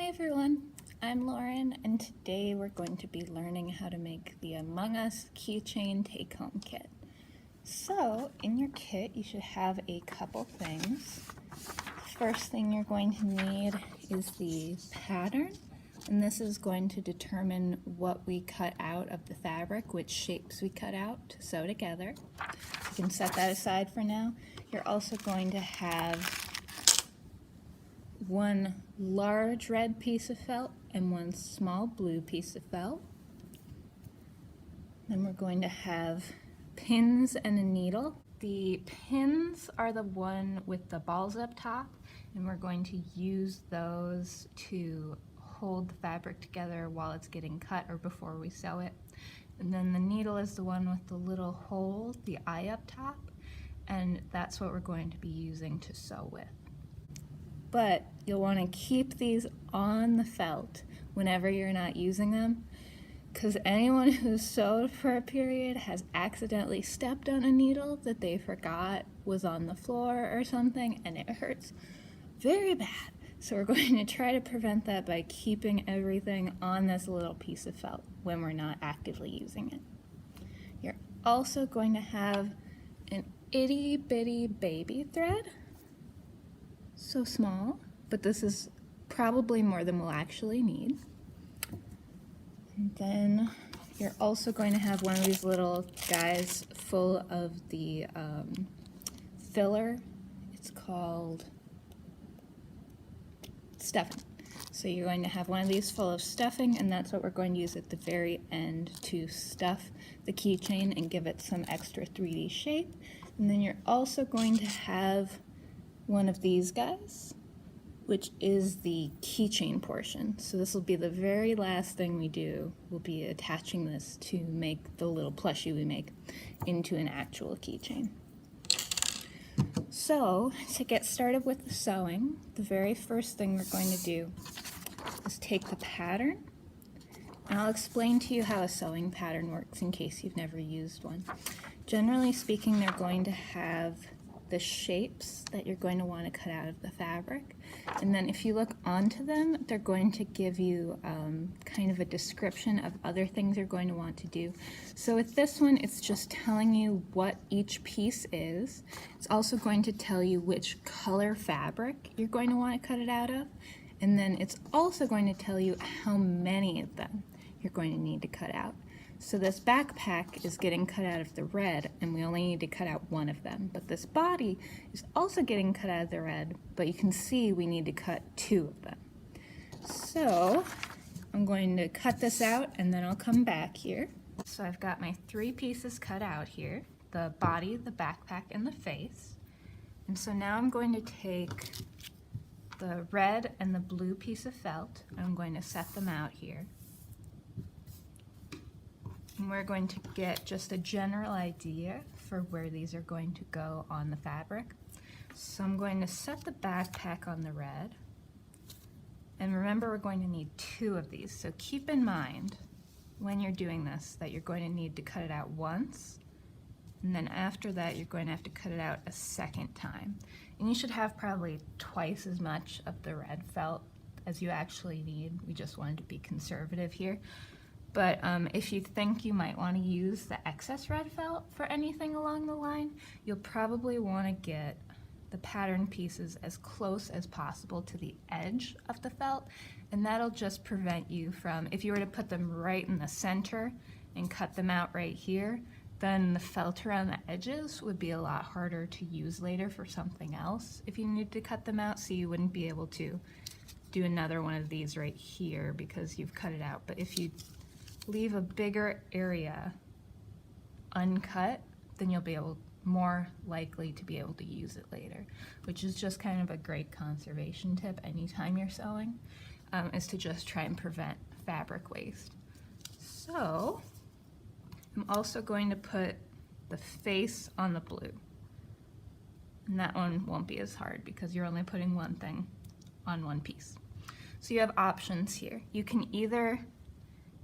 Hi everyone, I'm Lauren, and today we're going to be learning how to make the Among Us keychain take-home kit. So, in your kit you should have a couple things. First thing you're going to need is the pattern, and this is going to determine what we cut out of the fabric, which shapes we cut out to sew together. You can set that aside for now. You're also going to have one large red piece of felt and one small blue piece of felt. Then we're going to have pins and a needle. The pins are the one with the balls up top, and we're going to use those to hold the fabric together while it's getting cut or before we sew it. And then the needle is the one with the little hole, the eye up top, and that's what we're going to be using to sew with. But you'll want to keep these on the felt whenever you're not using them, because anyone who's sewed for a period has accidentally stepped on a needle that they forgot was on the floor or something, and it hurts very bad. So we're going to try to prevent that by keeping everything on this little piece of felt when we're not actively using it. You're also going to have an itty bitty baby thread. So small, but this is probably more than we'll actually need. And then you're also going to have one of these little guys full of the filler. It's called stuffing. So you're going to have one of these full of stuffing, and that's what we're going to use at the very end to stuff the keychain and give it some extra 3D shape. And then you're also going to have one of these guys, which is the keychain portion. So this will be the very last thing we do. We'll be attaching this to make the little plushie we make into an actual keychain. So to get started with the sewing, the very first thing we're going to do is take the pattern, and I'll explain to you how a sewing pattern works in case you've never used one. Generally speaking, they're going to have the shapes that you're going to want to cut out of the fabric, and then if you look onto them, they're going to give you kind of a description of other things you're going to want to do. So with this one, it's just telling you what each piece is. It's also going to tell you which color fabric you're going to want to cut it out of, and then it's also going to tell you how many of them you're going to need to cut out. So this backpack is getting cut out of the red, and we only need to cut out one of them. But this body is also getting cut out of the red, but you can see we need to cut 2 of them. So I'm going to cut this out, and then I'll come back here. So I've got my 3 pieces cut out here, the body, the backpack, and the face. And so now I'm going to take the red and the blue piece of felt. I'm going to set them out here. And we're going to get just a general idea for where these are going to go on the fabric. So I'm going to set the backpack on the red. And remember, we're going to need 2 of these. So keep in mind when you're doing this that you're going to need to cut it out once, and then after that you're going to have to cut it out a second time. And you should have probably twice as much of the red felt as you actually need. We just wanted to be conservative here. But if you think you might want to use the excess red felt for anything along the line, you'll probably want to get the pattern pieces as close as possible to the edge of the felt, and that'll just prevent you from, if you were to put them right in the center and cut them out right here, then the felt around the edges would be a lot harder to use later for something else if you need to cut them out, so you wouldn't be able to do another one of these right here because you've cut it out. But if you leave a bigger area uncut, then you'll be more likely to be able to use it later, which is just kind of a great conservation tip anytime you're sewing, is to just try and prevent fabric waste. So I'm also going to put the face on the blue, and that one won't be as hard because you're only putting one thing on one piece. So you have options here. You can either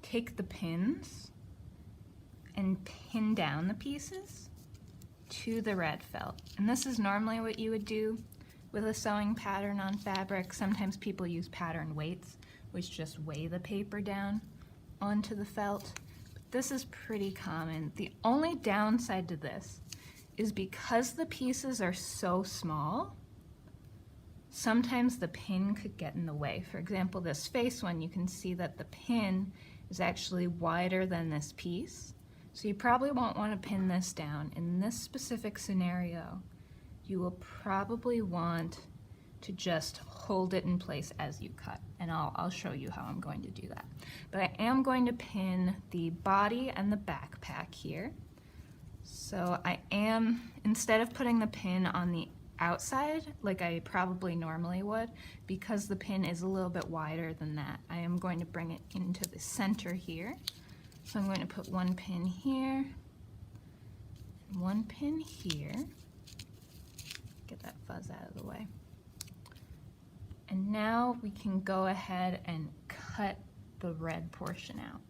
take the pins and pin down the pieces to the red felt. And this is normally what you would do with a sewing pattern on fabric. Sometimes people use pattern weights, which just weigh the paper down onto the felt. But this is pretty common. The only downside to this is because the pieces are so small, sometimes the pin could get in the way. For example, this face one, you can see that the pin is actually wider than this piece. So you probably won't want to pin this down. In this specific scenario, you will probably want to just hold it in place as you cut. And I'll show you how I'm going to do that. But I am going to pin the body and the backpack here. So I am, instead of putting the pin on the outside like I probably normally would, because the pin is a little bit wider than that, I am going to bring it into the center here. So I'm going to put one pin here, one pin here, get that fuzz out of the way. And now we can go ahead and cut the red portion out.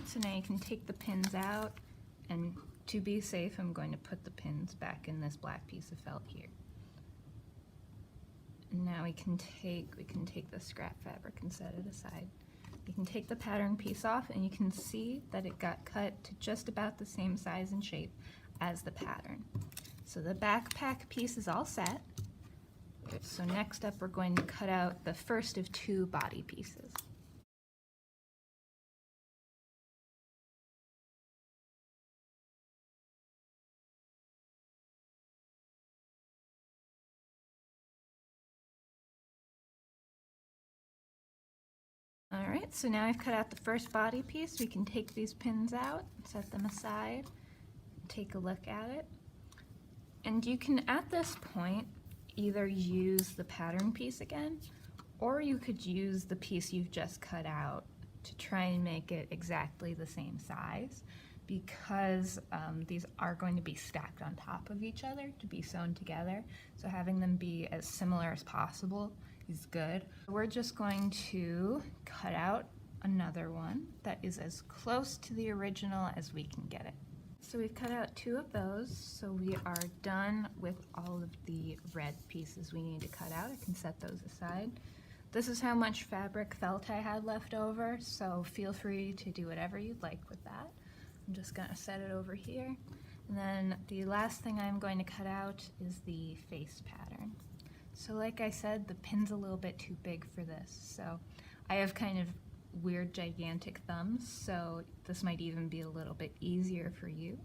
So now you can take the pins out, and to be safe, I'm going to put the pins back in this black piece of felt here. And now we can take the scrap fabric and set it aside. You can take the pattern piece off, and you can see that it got cut to just about the same size and shape as the pattern. So the backpack piece is all set. So next up, we're going to cut out the first of two body pieces. All right, so now I've cut out the first body piece. We can take these pins out, set them aside, take a look at it. And you can, at this point, either use the pattern piece again, or you could use the piece you've just cut out to try and make it exactly the same size, because these are going to be stacked on top of each other to be sewn together. So having them be as similar as possible is good. We're just going to cut out another one that is as close to the original as we can get it. So we've cut out two of those, so we are done with all of the red pieces we need to cut out. I can set those aside. This is how much fabric felt I had left over, so feel free to do whatever you'd like with that. I'm just going to set it over here. And then the last thing I'm going to cut out is the face pattern. So like I said, the pin's a little bit too big for this. So I have kind of weird gigantic thumbs, so this might even be a little bit easier for you.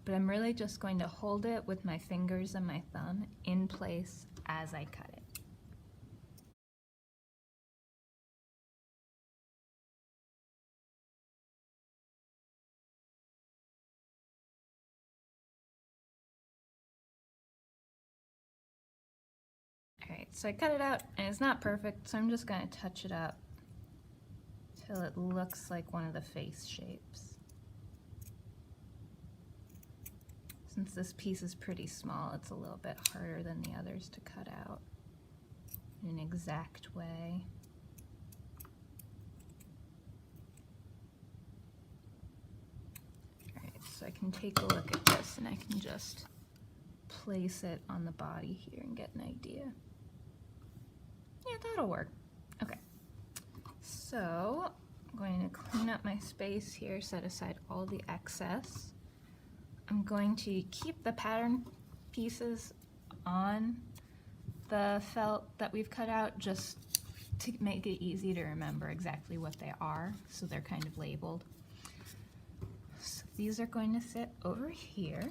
But I'm really just going to hold it with my fingers and my thumb in place as I cut it. Alright, so I cut it out and it's not perfect, so I'm just going to touch it up till it looks like one of the face shapes. Since this piece is pretty small, it's a little bit harder than the others to cut out in an exact way. Alright, so I can take a look at this and I can just place it on the body here and get an idea. Yeah, that'll work. Okay, so I'm going to clean up my space here, set aside all the excess. I'm going to keep the pattern pieces on the felt that we've cut out just to make it easy to remember exactly what they are, so they're kind of labeled. So these are going to sit over here.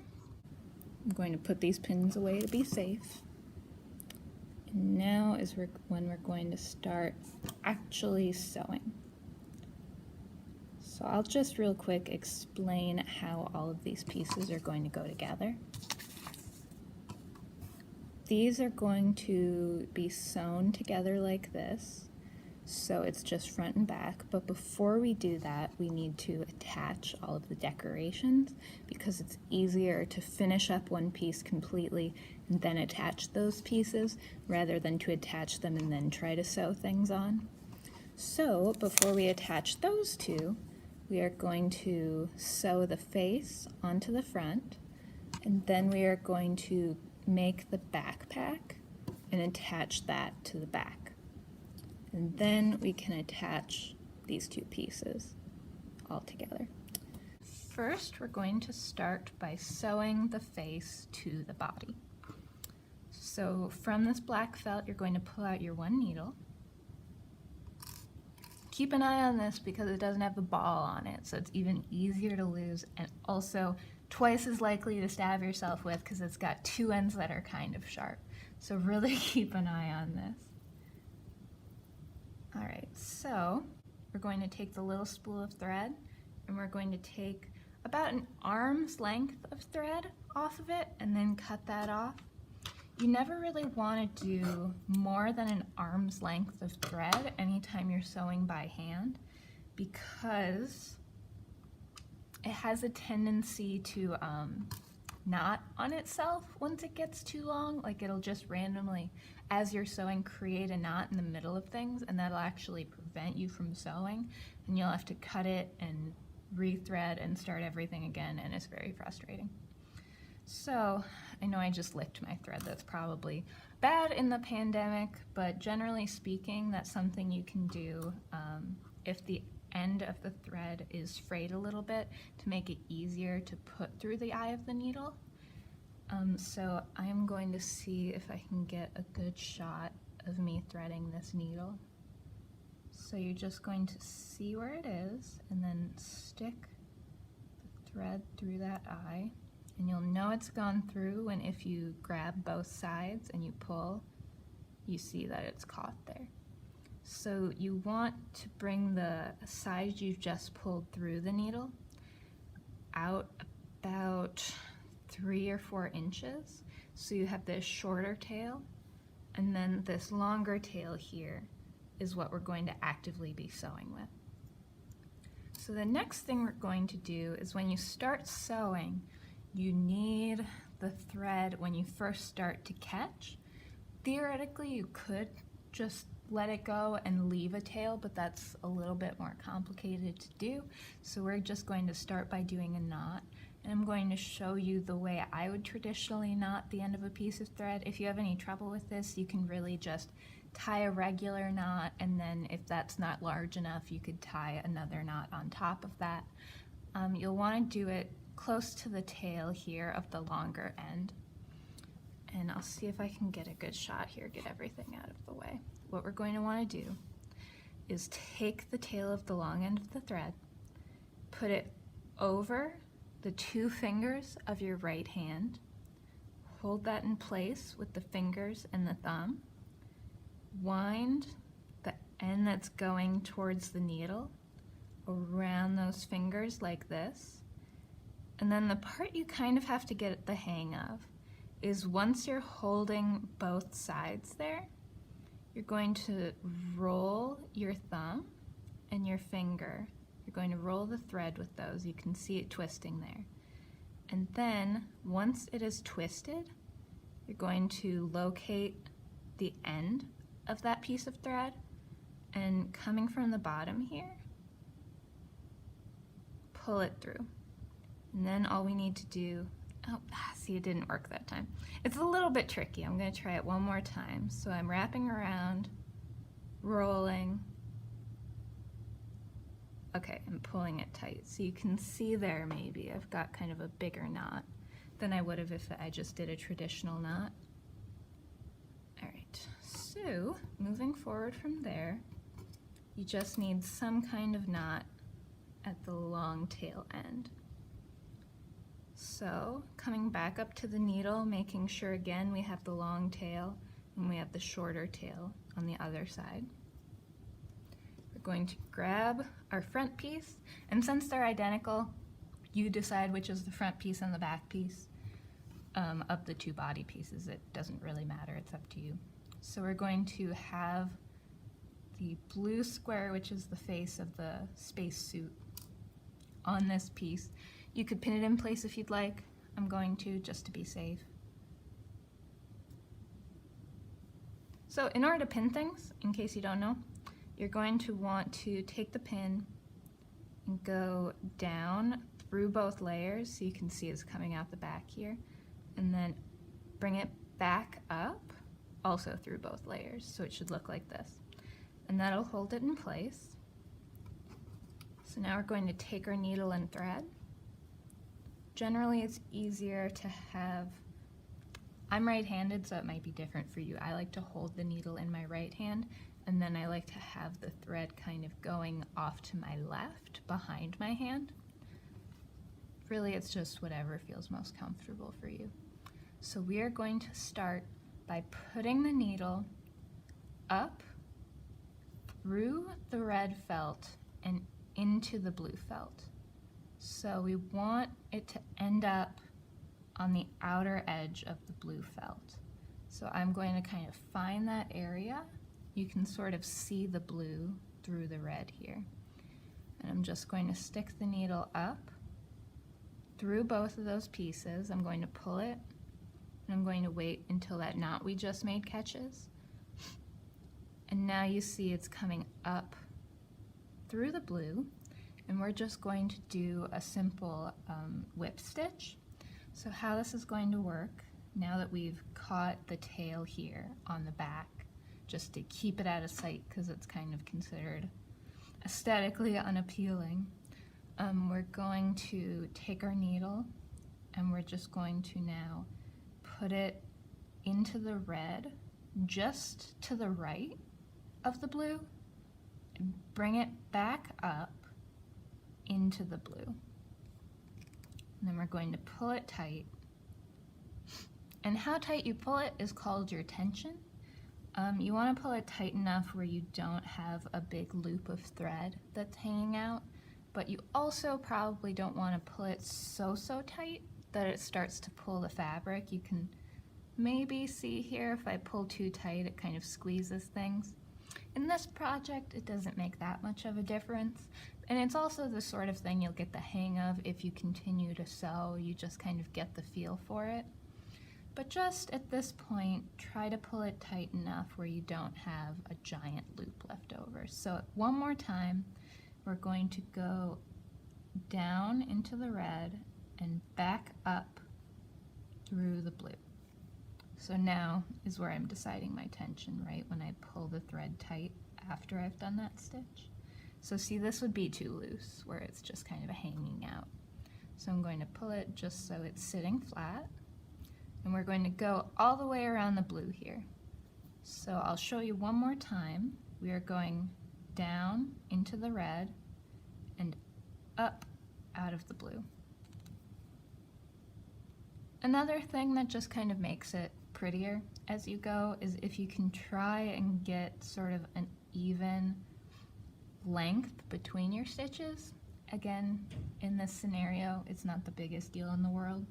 I'm going to put these pins away to be safe. And now is when we're going to start actually sewing. So I'll just real quick explain how all of these pieces are going to go together. These are going to be sewn together like this. So it's just front and back, but before we do that, we need to attach all of the decorations because it's easier to finish up one piece completely and then attach those pieces rather than to attach them and then try to sew things on. So before we attach those two, we are going to sew the face onto the front, and then we are going to make the backpack and attach that to the back. And then we can attach these two pieces all together. First, we're going to start by sewing the face to the body. So from this black felt, you're going to pull out your one needle. Keep an eye on this because it doesn't have the ball on it, so it's even easier to lose and also twice as likely to stab yourself with because it's got two ends that are kind of sharp. So really keep an eye on this. All right, so we're going to take the little spool of thread and we're going to take about an arm's length of thread off of it and then cut that off. You never really want to do more than an arm's length of thread anytime you're sewing by hand because it has a tendency to knot on itself once it gets too long. Like it'll just randomly, as you're sewing, create a knot in the middle of things, and that'll actually prevent you from sewing, and you'll have to cut it and rethread and start everything again, and it's very frustrating. So I know I just licked my thread. That's probably bad in the pandemic, but generally speaking, that's something you can do if the end of the thread is frayed a little bit to make it easier to put through the eye of the needle. So I'm going to see if I can get a good shot of me threading this needle. So you're just going to see where it is and then stick the thread through that eye. And you'll know it's gone through when if you grab both sides and you pull, you see that it's caught there. So you want to bring the side you've just pulled through the needle out about 3 or 4 inches. So you have this shorter tail, and then this longer tail here is what we're going to actively be sewing with. So the next thing we're going to do is when you start sewing, you need the thread when you first start to catch. Theoretically, you could just let it go and leave a tail, but that's a little bit more complicated to do. So we're just going to start by doing a knot. And I'm going to show you the way I would traditionally knot the end of a piece of thread. If you have any trouble with this, you can really just tie a regular knot, and then if that's not large enough, you could tie another knot on top of that. You'll want to do it close to the tail here of the longer end. And I'll see if I can get a good shot here, get everything out of the way. What we're going to want to do is take the tail of the long end of the thread, put it over the 2 fingers of your right hand, hold that in place with the fingers and the thumb, wind the end that's going towards the needle around those fingers like this. And then the part you kind of have to get the hang of is once you're holding both sides there, you're going to roll your thumb and your finger. You're going to roll the thread with those. You can see it twisting there. And then once it is twisted, you're going to locate the end of that piece of thread, and coming from the bottom here, pull it through. And then all we need to do, see, it didn't work that time. It's a little bit tricky. I'm going to try it one more time. So I'm wrapping around, rolling. Okay, I'm pulling it tight. So you can see there maybe I've got kind of a bigger knot than I would have if I just did a traditional knot. All right, so moving forward from there, you just need some kind of knot at the long tail end. So coming back up to the needle, making sure again we have the long tail and we have the shorter tail on the other side. We're going to grab our front piece, and since they're identical, you decide which is the front piece and the back piece of the 2 body pieces. It doesn't really matter, it's up to you. So we're going to have the blue square, which is the face of the spacesuit, on this piece. You could pin it in place if you'd like. I'm going to, just to be safe. So in order to pin things, in case you don't know, you're going to want to take the pin and go down through both layers, so you can see it's coming out the back here, and then bring it back up, also through both layers, so it should look like this. And that'll hold it in place. So now we're going to take our needle and thread. Generally it's easier to have, I'm right-handed, so it might be different for you. I like to hold the needle in my right hand, and then I like to have the thread kind of going off to my left behind my hand. Really, it's just whatever feels most comfortable for you. So we are going to start by putting the needle up through the red felt and into the blue felt. So we want it to end up on the outer edge of the blue felt. So I'm going to kind of find that area. You can sort of see the blue through the red here. And I'm just going to stick the needle up through both of those pieces. I'm going to pull it, and I'm going to wait until that knot we just made catches. And now you see it's coming up through the blue, and we're just going to do a simple whip stitch. So how this is going to work, now that we've caught the tail here on the back, just to keep it out of sight because it's kind of considered aesthetically unappealing, we're going to take our needle and we're just going to now put it into the red just to the right of the blue and bring it back up into the blue. And then we're going to pull it tight. And how tight you pull it is called your tension. You want to pull it tight enough where you don't have a big loop of thread that's hanging out, but you also probably don't want to pull it so tight that it starts to pull the fabric. You can maybe see here if I pull too tight, it kind of squeezes things. In this project, it doesn't make that much of a difference, and it's also the sort of thing you'll get the hang of if you continue to sew. You just kind of get the feel for it. But just at this point, try to pull it tight enough where you don't have a giant loop left over. So one more time, we're going to go down into the red and back up through the blue. So now is where I'm deciding my tension, right? When I pull the thread tight after I've done that stitch. So see, this would be too loose, where it's just kind of hanging out. So I'm going to pull it just so it's sitting flat. And we're going to go all the way around the blue here. So I'll show you one more time. We are going down into the red and up out of the blue. Another thing that just kind of makes it prettier as you go is if you can try and get sort of an even length between your stitches. Again, in this scenario, it's not the biggest deal in the world,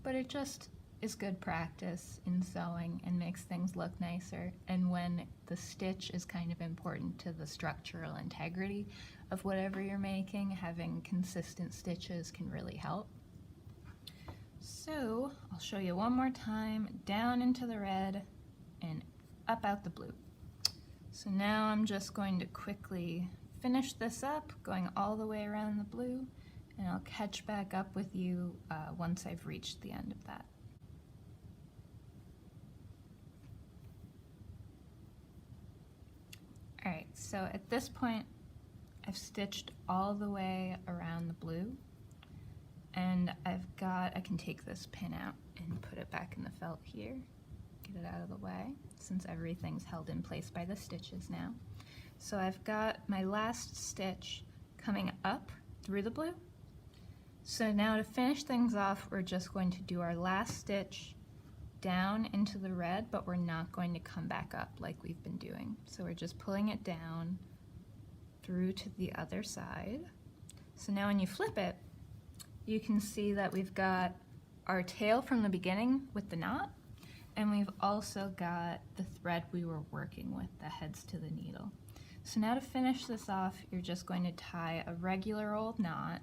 but it just is good practice in sewing and makes things look nicer. And when the stitch is kind of important to the structural integrity of whatever you're making, having consistent stitches can really help. So I'll show you one more time, down into the red and up out the blue. So now I'm just going to quickly finish this up, going all the way around the blue, and I'll catch back up with you once I've reached the end of that. Alright, so at this point I've stitched all the way around the blue, and I can take this pin out and put it back in the felt here, get it out of the way, since everything's held in place by the stitches now. So I've got my last stitch coming up through the blue. So now to finish things off, we're just going to do our last stitch down into the red, but we're not going to come back up like we've been doing. So we're just pulling it down through to the other side. So now when you flip it, you can see that we've got our tail from the beginning with the knot, and we've also got the thread we were working with that heads to the needle. So now to finish this off, you're just going to tie a regular old knot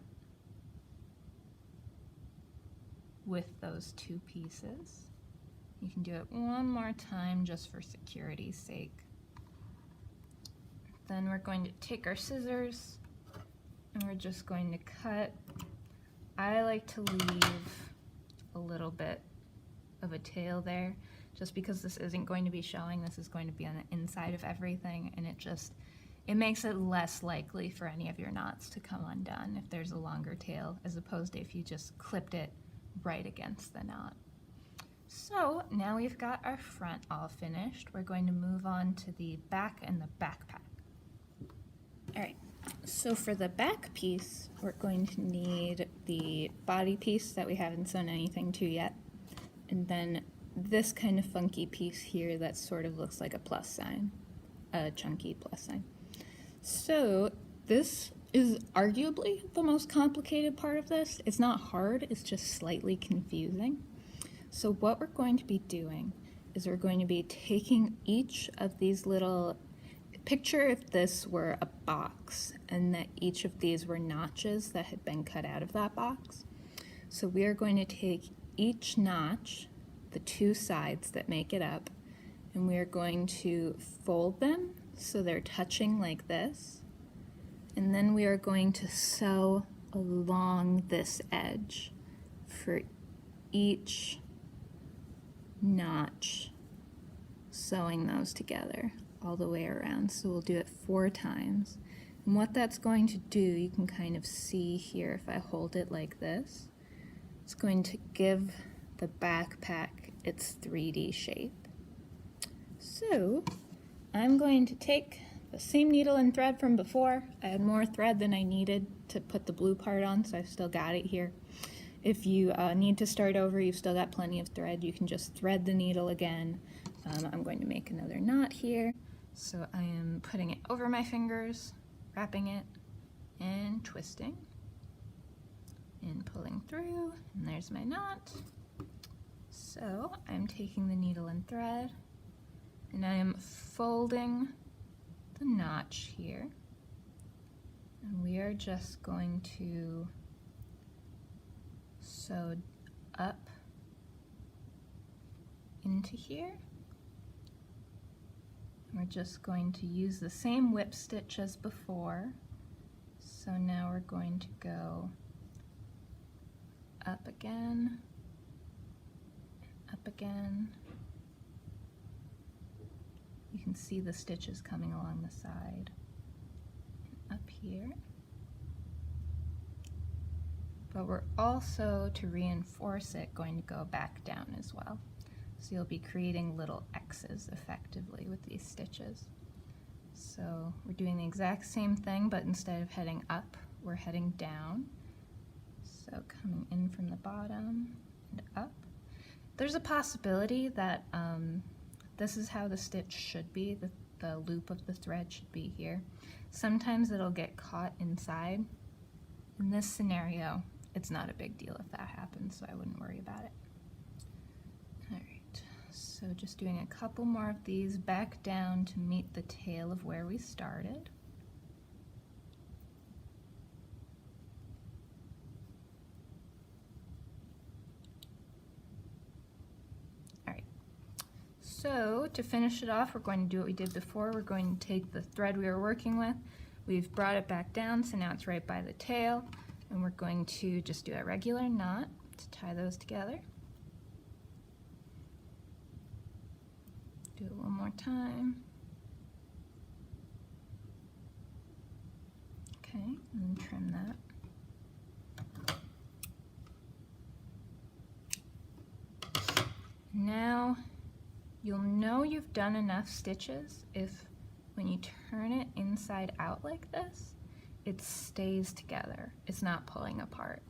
with those two pieces. You can do it one more time just for security's sake. Then we're going to take our scissors and we're just going to cut. I like to leave a little bit of a tail there, just because this isn't going to be showing, this is going to be on the inside of everything, and it makes it less likely for any of your knots to come undone if there's a longer tail, as opposed to if you just clipped it right against the knot. So now we've got our front all finished. We're going to move on to the back and the backpack. All right, so for the back piece, we're going to need the body piece that we haven't sewn anything to yet, and then this kind of funky piece here that sort of looks like a plus sign, a chunky plus sign. So this is arguably the most complicated part of this. It's not hard, it's just slightly confusing. So what we're going to be doing is we're going to be taking each of these little, picture if this were a box and that each of these were notches that had been cut out of that box. So we are going to take each notch, the two sides that make it up, and we are going to fold them so they're touching like this, and then we are going to sew along this edge for each notch, sewing those together all the way around. So we'll do it 4 times, and what that's going to do, you can kind of see here if I hold it like this, it's going to give the backpack its 3D shape. So I'm going to take the same needle and thread from before. I had more thread than I needed to put the blue part on, so I've still got it here. If you need to start over, you've still got plenty of thread, you can just thread the needle again. I'm going to make another knot here. So I am putting it over my fingers, wrapping it, and twisting, and pulling through, and there's my knot. So I'm taking the needle and thread, and I am folding the notch here, and we are just going to sew up into here. And we're just going to use the same whip stitch as before. So now we're going to go up again, up again. You can see the stitches coming along the side. And up here. But we're also, to reinforce it, going to go back down as well. So you'll be creating little X's effectively with these stitches. So we're doing the exact same thing, but instead of heading up, we're heading down. So coming in from the bottom and up. There's a possibility that this is how the stitch should be, the loop of the thread should be here. Sometimes it'll get caught inside. In this scenario, it's not a big deal if that happens, so I wouldn't worry about it. Alright, so just doing a couple more of these back down to meet the tail of where we started. So to finish it off, we're going to do what we did before. We're going to take the thread we were working with, we've brought it back down, so now it's right by the tail, and we're going to just do a regular knot to tie those together. Do it one more time. Okay, and then trim that. Now, you'll know you've done enough stitches if when you turn it inside out like this, it stays together. It's not pulling apart.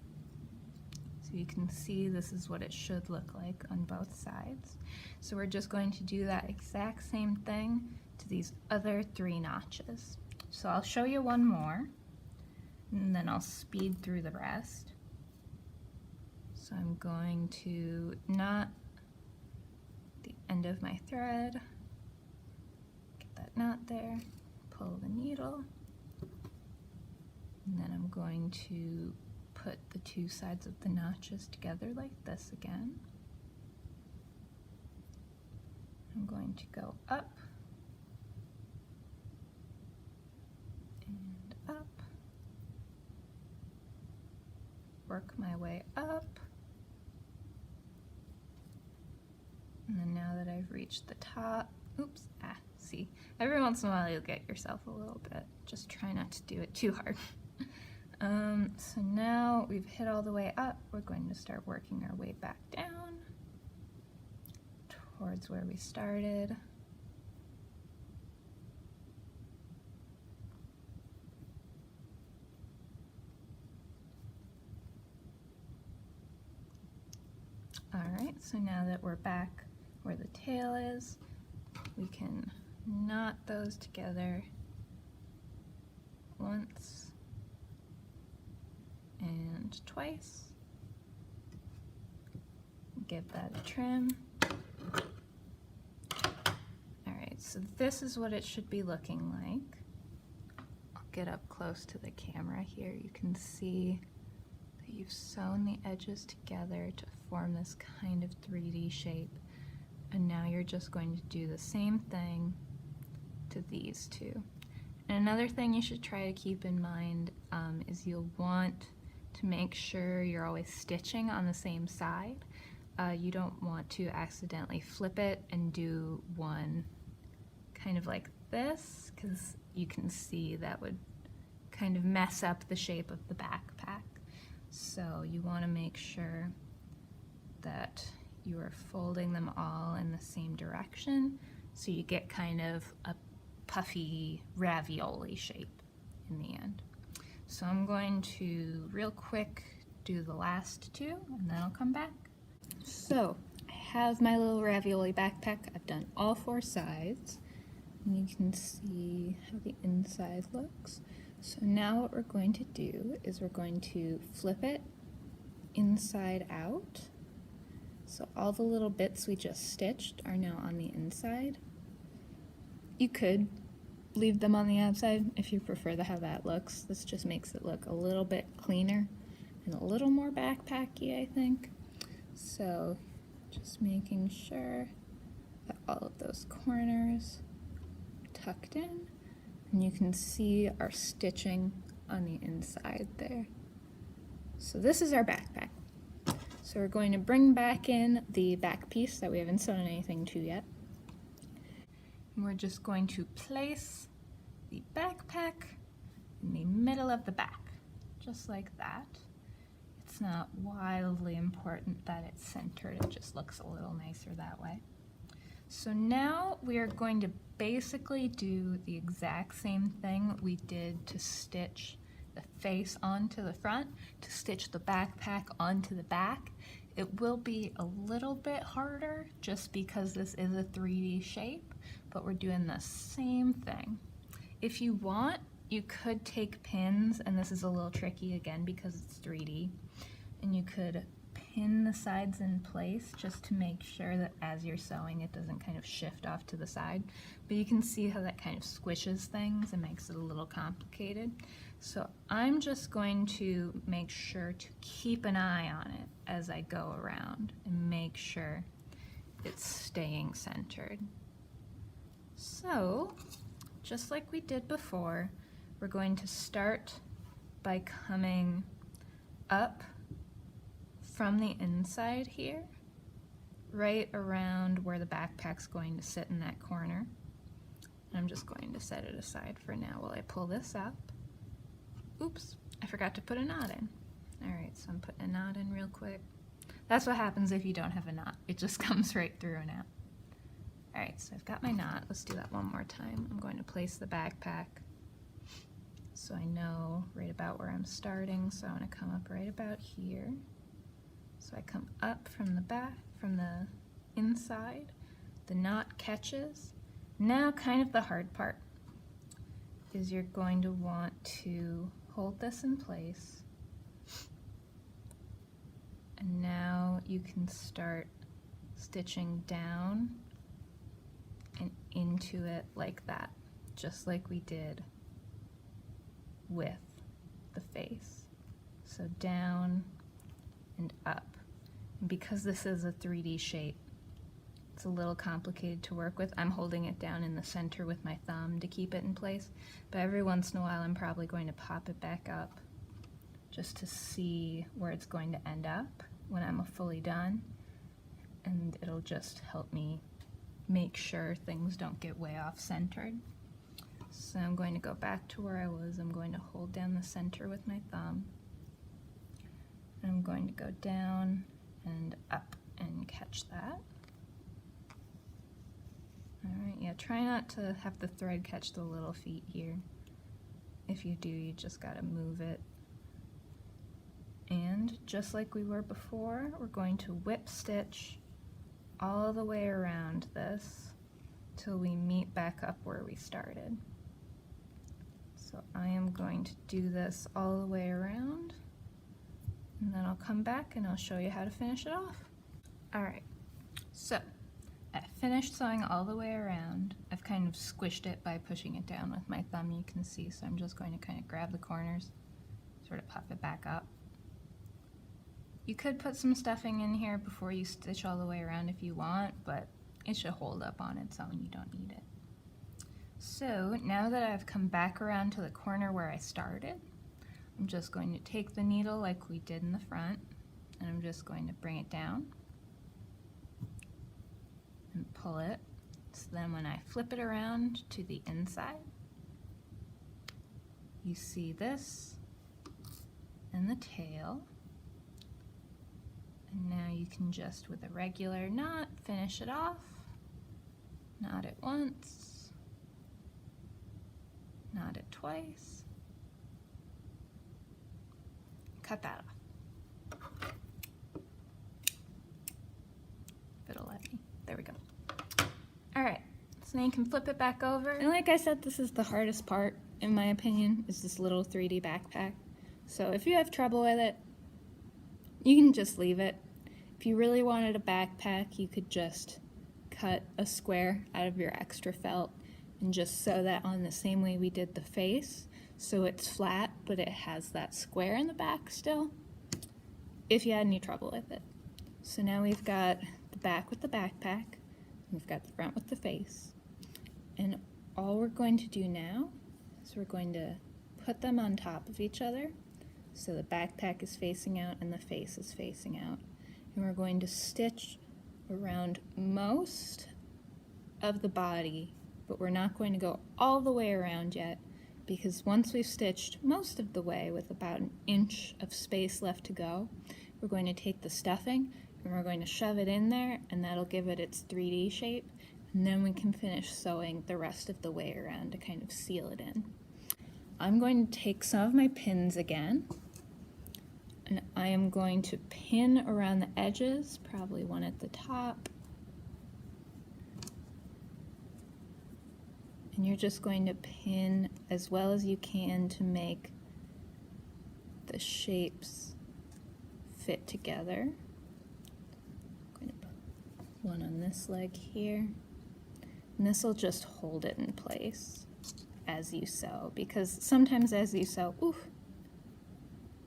So you can see this is what it should look like on both sides. So we're just going to do that exact same thing to these other 3 notches. So I'll show you one more, and then I'll speed through the rest. So I'm going to knot the end of my thread, get that knot there, pull the needle, and then I'm going to put the two sides of the notches together like this again. I'm going to go up and up, work my way up, and then now that I've reached the top, oops, see, every once in a while you'll get yourself a little bit. Just try not to do it too hard. So now we've hit all the way up, we're going to start working our way back down towards where we started. All right, so now that we're back where the tail is, we can knot those together once and twice. Give that a trim. All right, so this is what it should be looking like. I'll get up close to the camera here. You can see that you've sewn the edges together to form this kind of 3D shape. And now you're just going to do the same thing to these two. And another thing you should try to keep in mind is you'll want to make sure you're always stitching on the same side. You don't want to accidentally flip it and do one kind of like this, because you can see that would kind of mess up the shape of the backpack. So you want to make sure that you are folding them all in the same direction, so you get kind of a puffy ravioli shape in the end. So I'm going to real quick do the last two and then I'll come back. So I have my little ravioli backpack. I've done all four sides and you can see how the inside looks. So now what we're going to do is we're going to flip it inside out. So all the little bits we just stitched are now on the inside. You could leave them on the outside if you prefer how that looks. This just makes it look a little bit cleaner and a little more backpacky, I think. So just making sure that all of those corners are tucked in, and you can see our stitching on the inside there. So this is our backpack. So we're going to bring back in the back piece that we haven't sewn anything to yet. And we're just going to place the backpack in the middle of the back, just like that. It's not wildly important that it's centered, it just looks a little nicer that way. So now we are going to basically do the exact same thing we did to stitch the face onto the front, to stitch the backpack onto the back. It will be a little bit harder just because this is a 3D shape, but we're doing the same thing. If you want, you could take pins, and this is a little tricky again because it's 3D, and you could pin the sides in place just to make sure that as you're sewing it doesn't kind of shift off to the side. But you can see how that kind of squishes things and makes it a little complicated. So I'm just going to make sure to keep an eye on it as I go around and make sure it's staying centered. So, just like we did before, we're going to start by coming up from the inside here, right around where the backpack's going to sit in that corner. And I'm just going to set it aside for now while I pull this up. Oops, I forgot to put a knot in. Alright, so I'm putting a knot in real quick. That's what happens if you don't have a knot. It just comes right through and out. Alright, so I've got my knot. Let's do that one more time. I'm going to place the backpack so I know right about where I'm starting. So I want to come up right about here. So I come up from the back, from the inside. The knot catches. Now kind of the hard part is you're going to want to hold this in place. And now you can start stitching down and into it like that. just like we did with the face. So down and up. And because this is a 3D shape, it's a little complicated to work with. I'm holding it down in the center with my thumb to keep it in place, but every once in a while I'm probably going to pop it back up just to see where it's going to end up when I'm fully done, and it'll just help me make sure things don't get way off centered. So I'm going to go back to where I was. I'm going to hold down the center with my thumb. And I'm going to go down and up and catch that. Alright, yeah, try not to have the thread catch the little feet here. If you do, you just gotta move it. And just like we were before, we're going to whip stitch all the way around this till we meet back up where we started. So I am going to do this all the way around, and then I'll come back and I'll show you how to finish it off. Alright, so I finished sewing all the way around. I've kind of squished it by pushing it down with my thumb, you can see, so I'm just going to kind of grab the corners, sort of puff it back up. You could put some stuffing in here before you stitch all the way around if you want, but it should hold up on its own, you don't need it. So now that I've come back around to the corner where I started, I'm just going to take the needle like we did in the front, and I'm just going to bring it down and pull it. So then when I flip it around to the inside, you see this and the tail. And now you can just, with a regular knot, finish it off. Knot it once, knot it twice, cut that off. If it'll let me. There we go. Alright, so now you can flip it back over. And like I said, this is the hardest part, in my opinion, is this little 3D backpack. So if you have trouble with it, you can just leave it. If you really wanted a backpack, you could just cut a square out of your extra felt and just sew that on the same way we did the face, so it's flat but it has that square in the back still, if you had any trouble with it. So now we've got the back with the backpack, we've got the front with the face, and all we're going to do now is we're going to put them on top of each other, so the backpack is facing out and the face is facing out. And we're going to stitch around most of the body, but we're not going to go all the way around yet, because once we've stitched most of the way with about an inch of space left to go, we're going to take the stuffing and we're going to shove it in there, and that'll give it its 3D shape, and then we can finish sewing the rest of the way around to kind of seal it in. I'm going to take some of my pins again, and I am going to pin around the edges, probably one at the top. And you're just going to pin as well as you can to make the shapes fit together. I'm going to put one on this leg here. And this will just hold it in place as you sew, because sometimes as you sew, oof,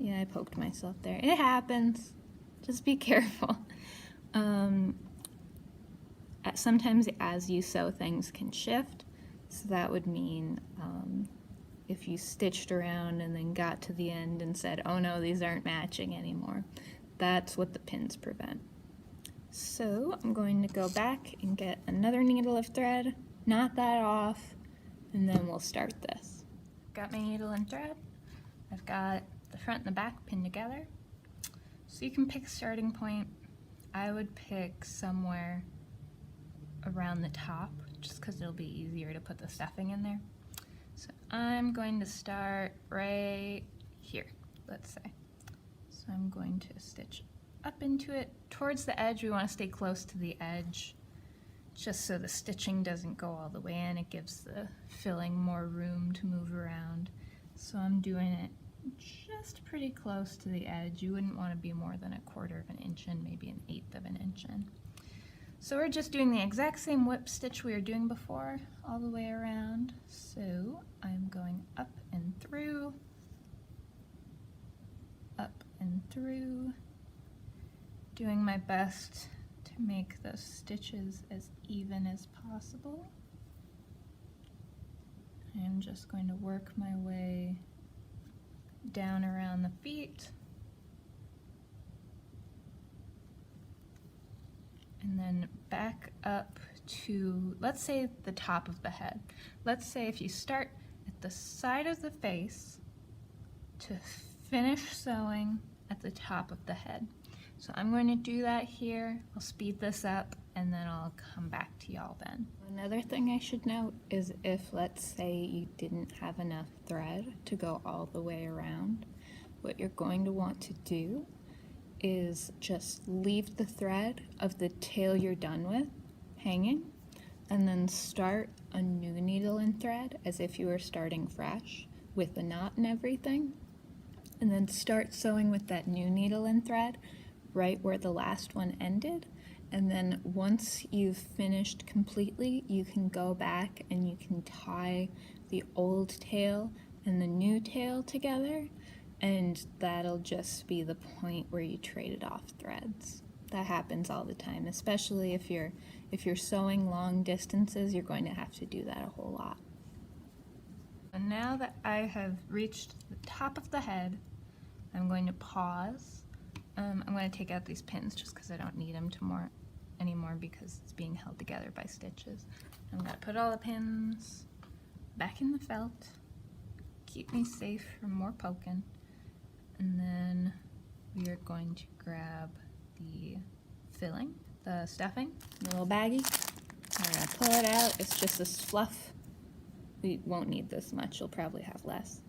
yeah, I poked myself there. It happens. Just be careful. Sometimes as you sew, things can shift. So that would mean if you stitched around and then got to the end and said, oh no, these aren't matching anymore. That's what the pins prevent. So I'm going to go back and get another needle of thread, knot that off, and then we'll start this. Got my needle and thread. I've got the front and the back pinned together. So you can pick a starting point. I would pick somewhere around the top, just because it'll be easier to put the stuffing in there. So I'm going to start right here, let's say. So I'm going to stitch up into it. Towards the edge, we want to stay close to the edge, just so the stitching doesn't go all the way in. It gives the filling more room to move around. So I'm doing it just pretty close to the edge. You wouldn't want to be more than 1/4 of an inch in, maybe 1/8 of an inch in. So we're just doing the exact same whip stitch we were doing before, all the way around. So I'm going up and through, doing my best to make those stitches as even as possible. I'm just going to work my way down around the feet, and then back up to, let's say, the top of the head. Let's say if you start at the side of the face to finish sewing at the top of the head. So I'm going to do that here. I'll speed this up and then I'll come back to y'all then. Another thing I should note is if, let's say, you didn't have enough thread to go all the way around, what you're going to want to do is just leave the thread of the tail you're done with hanging, and then start a new needle and thread as if you were starting fresh with the knot and everything, and then start sewing with that new needle and thread right where the last one ended. And then once you've finished completely, you can go back and you can tie the old tail and the new tail together, and that'll just be the point where you traded off threads. That happens all the time, especially if you're sewing long distances. You're going to have to do that a whole lot. And now that I have reached the top of the head, I'm going to pause. I'm going to take out these pins just because I don't need them anymore because it's being held together by stitches. I'm going to put all the pins back in the felt, keep me safe from more poking, and then we are going to grab the filling, the stuffing, the little baggie. I'm going to pull it out. It's just this fluff. We won't need this much. You'll probably have less.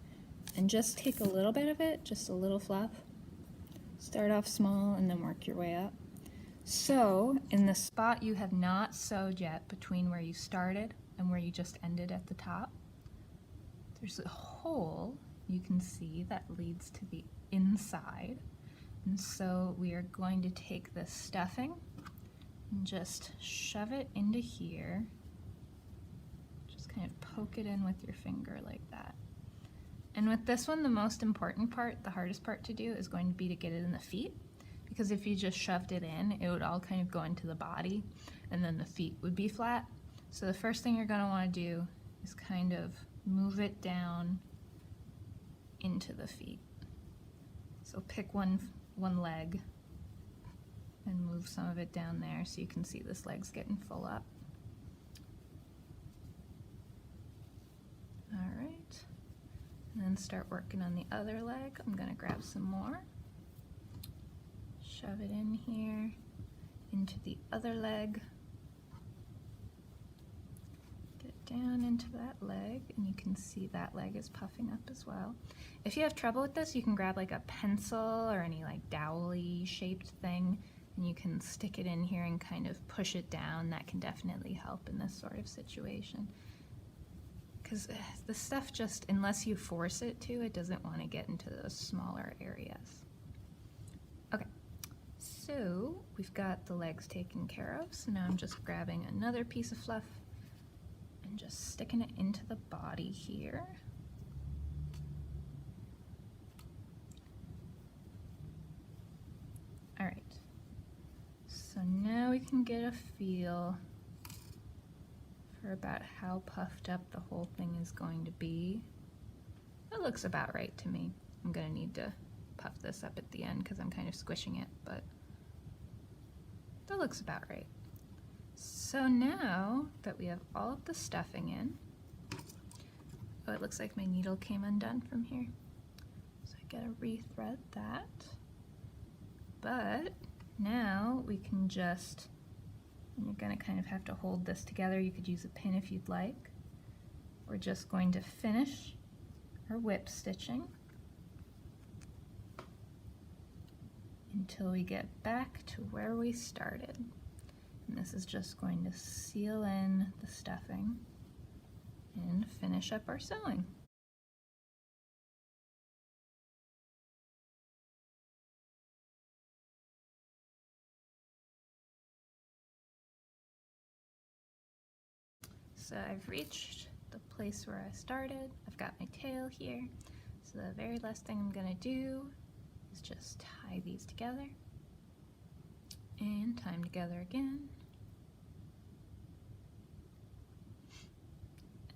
And just take a little bit of it, just a little fluff. Start off small and then work your way up. So in the spot you have not sewed yet between where you started and where you just ended at the top, there's a hole you can see that leads to the inside. And so we are going to take this stuffing and just shove it into here. Just kind of poke it in with your finger like that. And with this one, the most important part, the hardest part to do, is going to be to get it in the feet, because if you just shoved it in, it would all kind of go into the body and then the feet would be flat. So the first thing you're going to want to do is kind of move it down into the feet. So pick one leg and move some of it down there so you can see this leg's getting full up. All right. And then start working on the other leg. I'm going to grab some more. Shove it in here, into the other leg. Get down into that leg, and you can see that leg is puffing up as well. If you have trouble with this, you can grab like a pencil or any like dowel-y shaped thing, and you can stick it in here and kind of push it down. That can definitely help in this sort of situation. Because the stuff just, unless you force it to, it doesn't want to get into those smaller areas. Okay, so we've got the legs taken care of, so now I'm just grabbing another piece of fluff and just sticking it into the body here. All right, so now we can get a feel for about how puffed up the whole thing is going to be. It looks about right to me. I'm gonna need to puff this up at the end because I'm kind of squishing it, but that looks about right. So now that we have all of the stuffing in, oh, it looks like my needle came undone from here. So I gotta rethread that. But now we can just, you're going to kind of have to hold this together. You could use a pin if you'd like. We're just going to finish our whip stitching until we get back to where we started. And this is just going to seal in the stuffing and finish up our sewing. so I've reached the place where I started. I've got my tail here. So the very last thing I'm gonna do is just tie these together and tie them together again.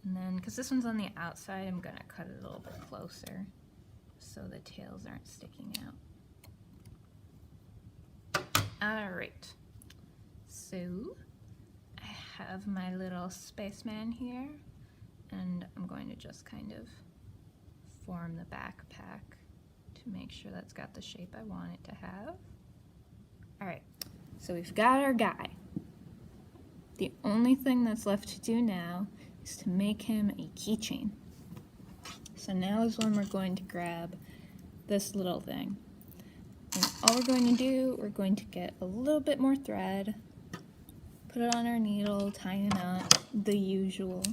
And then, because this one's on the outside, I'm gonna cut it a little bit closer so the tails aren't sticking out. All right, so I have my little spaceman here, and I'm going to just kind of form the backpack to make sure that's got the shape I want it to have. All right, so we've got our guy. The only thing that's left to do now is to make him a keychain. So now is when we're going to grab this little thing. And all we're going to do, we're going to get a little bit more thread, put it on our needle, tie a knot, the usual.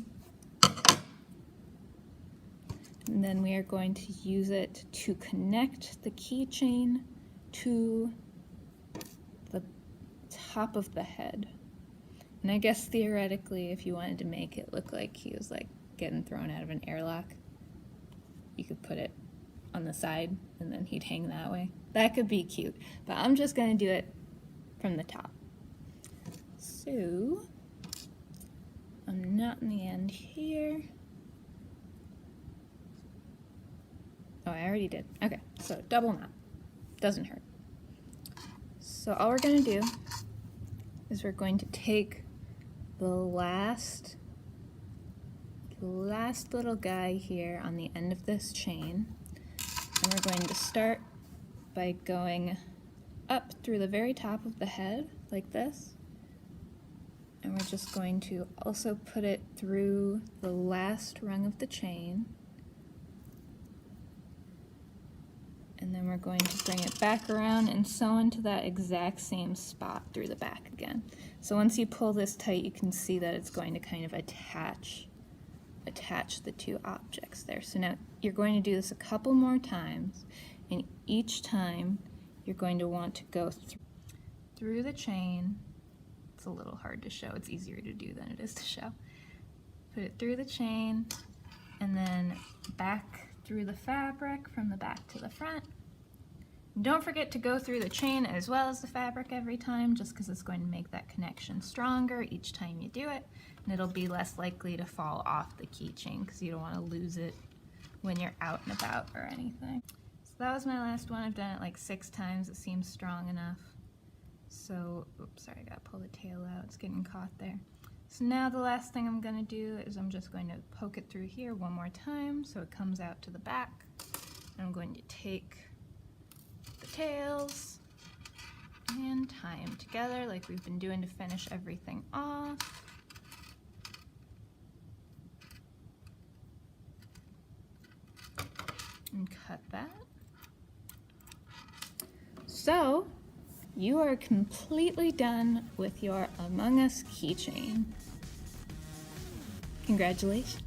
And then we are going to use it to connect the keychain to the top of the head. And I guess theoretically, if you wanted to make it look like he was like getting thrown out of an airlock, you could put it on the side and then he'd hang that way. That could be cute, but I'm just gonna do it from the top. So, I'm knotting the end here. Oh, I already did. Okay, so double knot. Doesn't hurt. So all we're gonna do is we're going to take the last little guy here on the end of this chain, and we're going to start by going up through the very top of the head like this, and we're just going to also put it through the last rung of the chain, and then we're going to bring it back around and sew into that exact same spot through the back again. So once you pull this tight, you can see that it's going to kind of attach the two objects there. So now you're going to do this a couple more times, and each time you're going to want to go through the chain. It's a little hard to show. It's easier to do than it is to show. Put it through the chain, and then back through the fabric from the back to the front. And don't forget to go through the chain as well as the fabric every time, just because it's going to make that connection stronger each time you do it, and it'll be less likely to fall off the keychain because you don't want to lose it when you're out and about or anything. So that was my last one. I've done it like 6 times. It seems strong enough. So, oops, sorry, I gotta pull the tail out. It's getting caught there. So now the last thing I'm gonna do is I'm just going to poke it through here one more time so it comes out to the back. And I'm going to take the tails and tie them together like we've been doing to finish everything off. And cut that. So, you are completely done with your Among Us keychain. Congratulations.